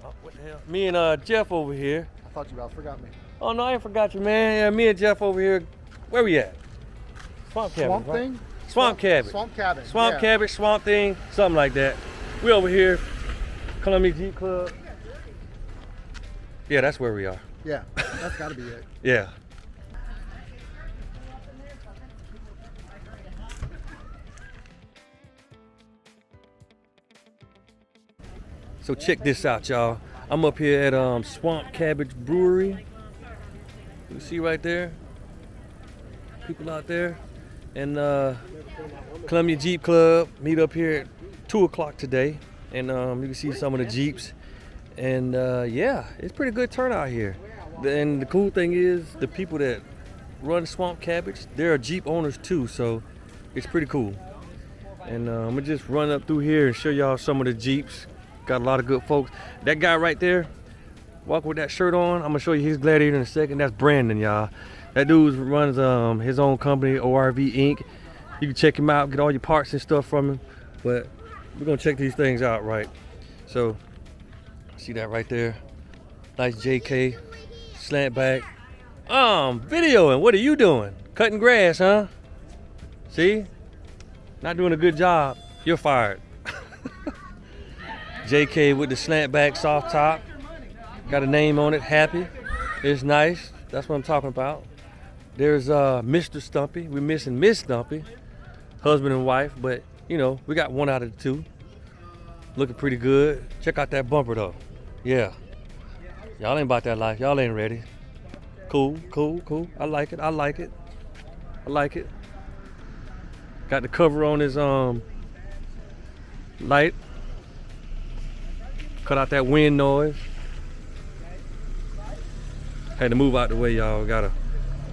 Oh, what the hell? Me and Jeff over here. I thought you about forgot me. Oh no, I ain't forgot you, man. Yeah, me and Jeff over here. Where we at? Swamp Cabbage, Swamp right? thing? Swamp Cabbage. Swamp Cabbage. Swamp yeah. Cabbage, Swamp Thing, something like that. We over here, Columbia Jeep Club. Yeah, that's where we are. Yeah, that's got to be it. Yeah. So check this out, y'all. I'm up here at Swamp Cabbage Brewery. You see right there? People out there. And Columbia Jeep Club meet up here at 2 o'clock today. And you can see some of the Jeeps. And yeah, it's pretty good turnout here. And the cool thing is the people that run Swamp Cabbage, they're Jeep owners too, so it's pretty cool. And I'm gonna just run up through here and show y'all some of the Jeeps. Got a lot of good folks. That guy right there, walking with that shirt on, I'm gonna show you his Gladiator in a second. That's Brandon, y'all. That dude runs his own company, ORV Inc. You can check him out, get all your parts and stuff from him. But we're gonna check these things out, right? So, see that right there? Nice JK, slant back. Videoing, what are you doing? Cutting grass, huh? See? Not doing a good job, you're fired. JK with the slant back, soft top. Got a name on it, Happy. It's nice, that's what I'm talking about. There's Mr. Stumpy. We're missing Miss Stumpy, husband and wife, but you know, we got one out of the two. Looking pretty good. Check out that bumper though. Yeah. Y'all ain't about that life. Y'all ain't ready. Cool, cool, cool. I like it. I like it. I like it. Got the cover on his light. Cut out that wind noise. Had to move out the way, y'all. Got a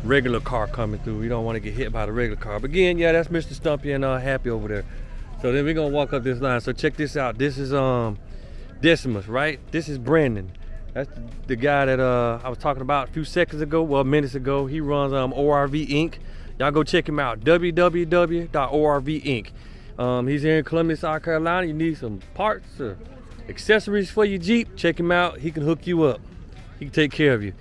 regular car coming through. We don't want to get hit by the regular car. But again, yeah, that's Mr. Stumpy and Happy over there. So then we're gonna walk up this line. So check this out. This is Decimus, right? This is Brandon. That's the guy that I was talking about a few seconds ago, well, minutes ago. He runs ORV Inc. Y'all go check him out, www.orvinc. He's here in Columbia, South Carolina. You need some parts or accessories for your Jeep, check him out. He can hook you up. He can take care of you.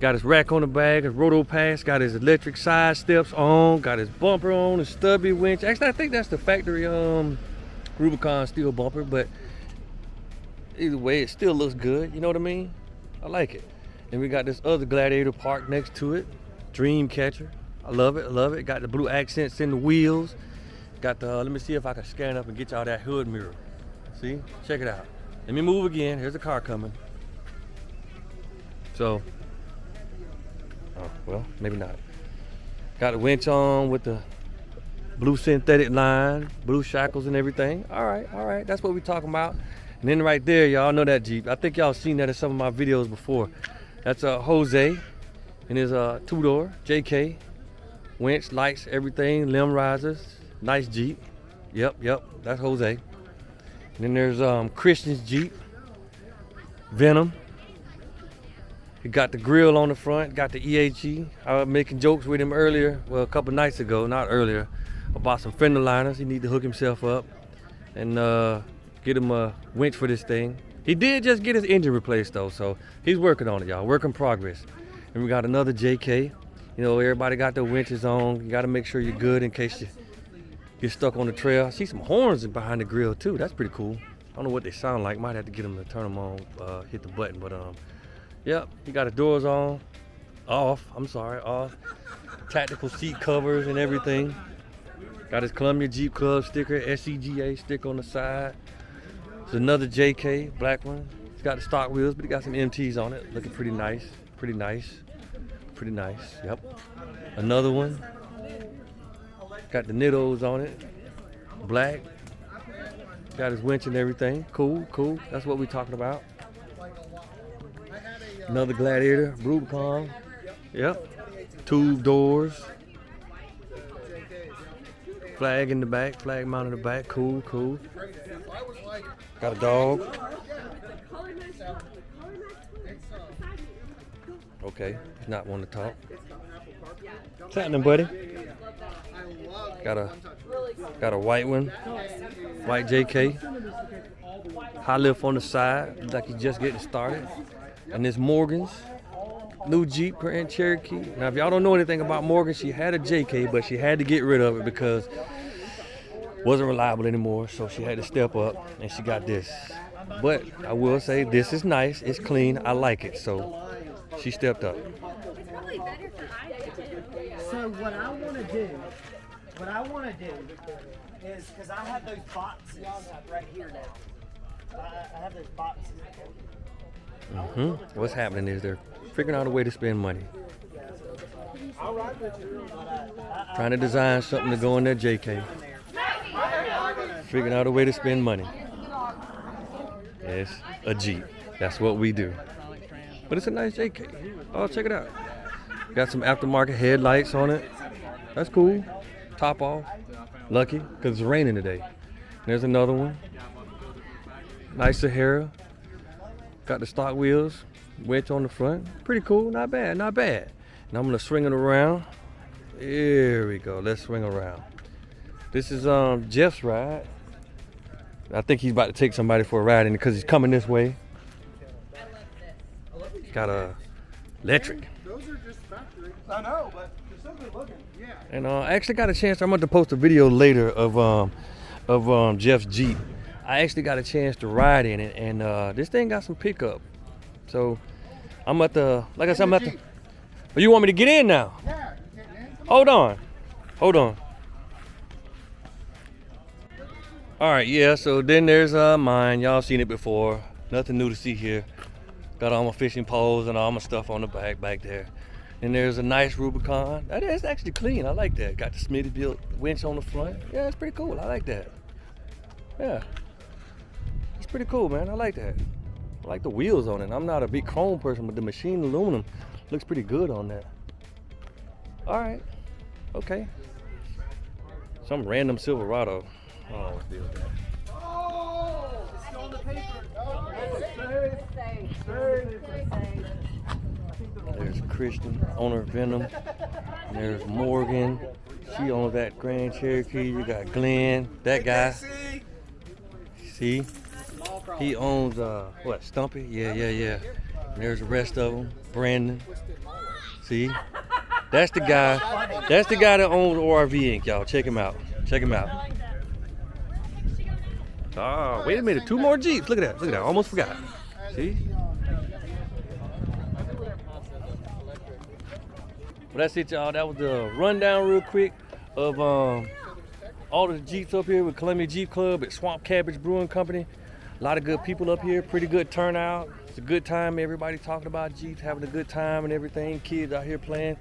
Got his rack on the back, his roto pass, got his electric side steps on, got his bumper on, his stubby winch. Actually, I think that's the factory Rubicon steel bumper, but either way, it still looks good. You know what I mean? I like it. And we got this other Gladiator parked next to it, Dream Catcher. I love it, I love it. Got the blue accents in the wheels. Got the, let me see if I can scan up and get y'all that hood mirror. See, check it out. Let me move again, here's a car coming. So, oh, well, maybe not. Got the winch on with the blue synthetic line, blue shackles and everything. All right, that's what we're talking about. And then right there, y'all know that Jeep. I think y'all seen that in some of my videos before. That's Jose and his two-door, JK. Winch, lights, everything, limb risers. Nice Jeep. Yep, that's Jose. And then there's Christian's Jeep, Venom. He got the grill on the front, got the EHE. I was making jokes with him earlier, well, a couple nights ago, not earlier, about some fender liners. He need to hook himself up and get him a winch for this thing. He did just get his engine replaced though, so he's working on it, y'all, work in progress. And we got another JK. You know, everybody got their winches on. You gotta make sure you're good in case you get stuck on the trail. I see some horns behind the grill too, that's pretty cool. I don't know what they sound like, might have to get them to turn them on, hit the button, but yep, he got his doors off. Tactical seat covers and everything. Got his Columbia Jeep Club sticker, SCGA sticker on the side. There's another JK, black one. He's got the stock wheels, but he got some MTs on it. Looking pretty nice, yep. Another one. Got the Nittos on it, black. Got his winch and everything. Cool. That's what we're talking about. Another Gladiator, Rubicon. Yep. Tube doors. Flag in the back, flag mount in the back. Cool. Got a dog. Okay, he's not one to talk. What's happening, buddy? Got a white one, white JK. high lift on the side, like he's just getting started. And this Morgan's new Jeep Grand Cherokee. Now, if y'all don't know anything about Morgan, she had a JK, but she had to get rid of it because it wasn't reliable anymore. So she had to step up, and she got this. But I will say this is nice. It's clean. I like it. So she stepped up. It's probably better for eyes too. So what I want to do is, because I have those boxes right here now. I have those boxes. What's happening is they're figuring out a way to spend money. Trying to design something to go in their JK. Figuring out a way to spend money. It's a Jeep. That's what we do. But it's a nice JK. Oh, check it out. Got some aftermarket headlights on it. That's cool. Top off. Lucky, because it's raining today. There's another one. Nice Sahara. Got the stock wheels. Winch on the front. Pretty cool. Not bad. Not bad. And I'm going to swing it around. Here we go. Let's swing around. This is Jeff's ride. I think he's about to take somebody for a ride in it because he's coming this way. Got a electric. Those are just factory. I know, but they're still good looking. Yeah. And I actually got a chance. I'm going to post a video later of Jeff's Jeep. I actually got a chance to ride in it, and this thing got some pickup. So I'm at the, like I said, I'm at the. But you want me to get in now? Yeah. You getting in? Hold on. Hold on. All right, yeah, so then there's mine. Y'all seen it before. Nothing new to see here. Got all my fishing poles and all my stuff on the back there. And there's a nice Rubicon. That is actually clean. I like that. Got the Smitty built winch on the front. Yeah, it's pretty cool. I like that. Yeah. It's pretty cool, man. I like that. I like the wheels on it. I'm not a big chrome person, but the machined aluminum looks pretty good on that. All right. Okay. Some random Silverado. Oh, let's deal with that. Oh! It's still on the paper. There's Christian, owner of Venom. And there's Morgan. She owns that Grand Cherokee. You got Glenn, that guy. See? He owns, what, Stumpy? Yeah. And there's the rest of them. Brandon. See? That's the guy. That's the guy that owns ORV Inc., y'all. Check him out. Check him out. Oh, wait a minute. 2 more Jeeps. Look at that. Look at that. Almost forgot. See? Well, that's it, y'all. That was the rundown real quick of all the Jeeps up here with Columbia Jeep Club at Swamp Cabbage Brewing Company. A lot of good people up here. Pretty good turnout. It's a good time. Everybody talking about Jeeps, having a good time and everything. Kids out here playing.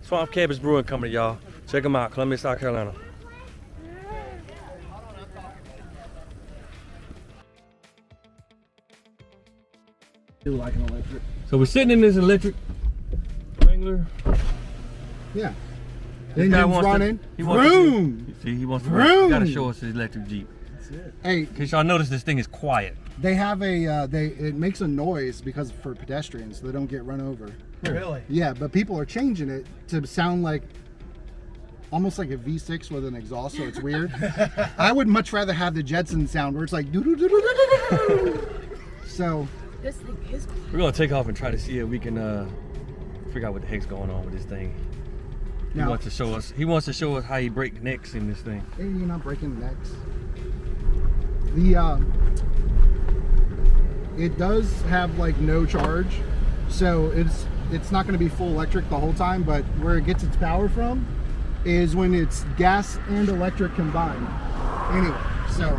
Swamp Cabbage Brewing Company, y'all. Check them out. Columbia, South Carolina. Do like an electric. So we're sitting in this electric Wrangler. Yeah. This guy Engine's wants running. to, he wants Vroom! to see, he wants to, Vroom! he got to show us his electric Jeep. That's it. Hey, In case y'all notice, this thing is quiet. they have a it makes a noise because for pedestrians, so they don't get run over. Really? Yeah, but people are changing it to sound like almost like a V6 with an exhaust, so it's weird. I would much rather have the Jetson sound where it's like doo doo doo doo doo doo. So This thing is cool. We're gonna take off and try to see if we can figure out what the heck's going on with this thing. He now, wants to show us. He wants to show us how he break necks in this thing. hey, you're not breaking necks. It does have like no charge, so it's not going to be full electric the whole time. But where it gets its power from is when it's gas and electric combined. Anyway, so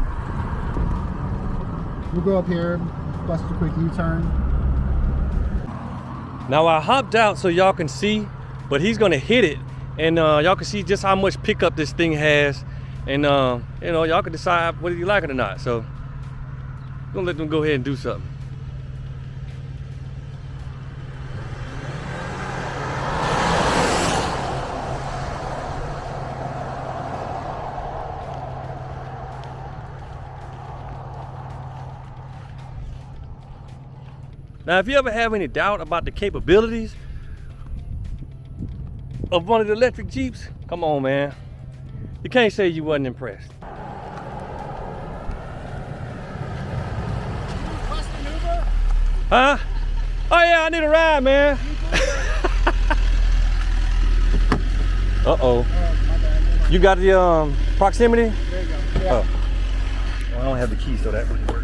we'll go up here, bust a quick U-turn. Now I hopped out so y'all can see, but he's gonna hit it, and y'all can see just how much pickup this thing has, and you know, y'all can decide whether you like it or not. So I'm gonna let them go ahead and do something. Now, if you ever have any doubt about the capabilities of one of the electric Jeeps, come on, man. You can't say you wasn't impressed. Huh? Oh yeah, I need a ride, man. Uh-oh. You got the proximity? There you go. Yeah. Oh. Well, I don't have the key, so that wouldn't work.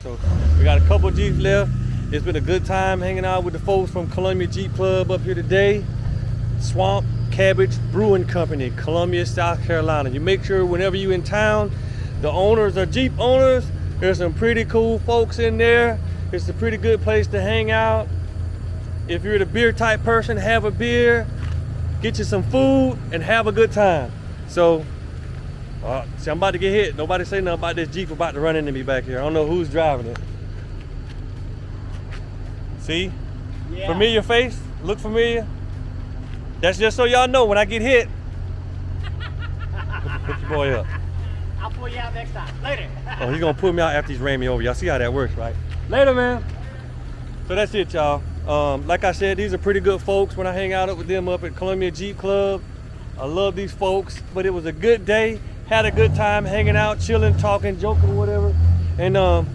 So we got a couple Jeeps left. It's been a good time hanging out with the folks from Columbia Jeep Club up here today. Swamp Cabbage Brewing Company, Columbia, South Carolina. You make sure whenever you in town, the owners are Jeep owners. There's some pretty cool folks in there. It's a pretty good place to hang out. If you're the beer type person, have a beer, get you some food, and have a good time. So, see, I'm about to get hit. Nobody say nothing about this Jeep about to run into me back here. I don't know who's driving it. See? Yeah. Familiar face? Look familiar? That's just so y'all know when I get hit. Hook your boy up. I'll pull you out next time. Later. Oh, he's gonna pull me out after he's ran me over. Y'all see how that works, right? Later, man. So that's it, y'all. Like I said, these are pretty good folks when I hang out with them up at Columbia Jeep Club. I love these folks, but it was a good day. Had a good time hanging out, chilling, talking, joking, whatever. And I'm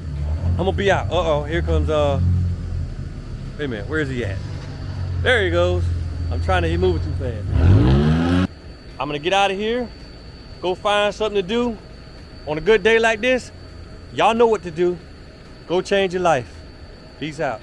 gonna be out. Uh-oh, here comes, wait a minute, where is he at? There he goes. I'm trying to, he's moving too fast. I'm gonna get out of here, go find something to do. On a good day like this, y'all know what to do. Go change your life. Peace out.